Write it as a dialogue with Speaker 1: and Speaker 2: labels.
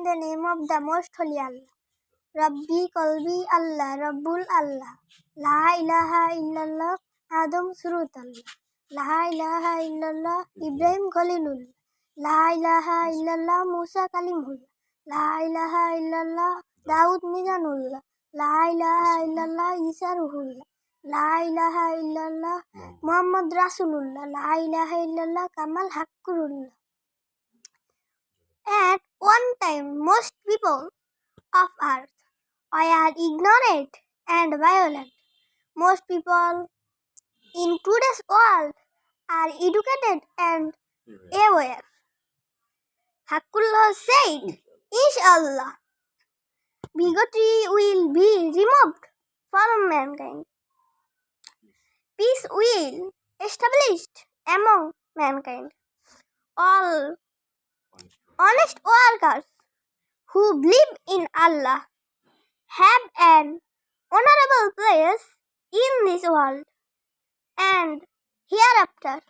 Speaker 1: the name of the Most Holy Allah. Rabbi Qalbi Allah, Rabbul Allah. La ilaha illallah, Adam Surut Allah. La ilaha illallah, Ibrahim Khalilullah. La ilaha illallah, Musa Kalimullah. La ilaha illallah, Daud Mizanullah. La ilaha illallah, Isa Ruhullah. La ilaha illallah, Muhammad Rasulullah. La ilaha illallah, Kamal Hakkurullah. At one time, most people of earth are ignorant and violent. Most people in today's world are educated and aware. Hakkullah said, Inshallah, bigotry will be removed from mankind. Peace will established among mankind. All honest workers who believe in Allah have an honorable place in this world and hereafter.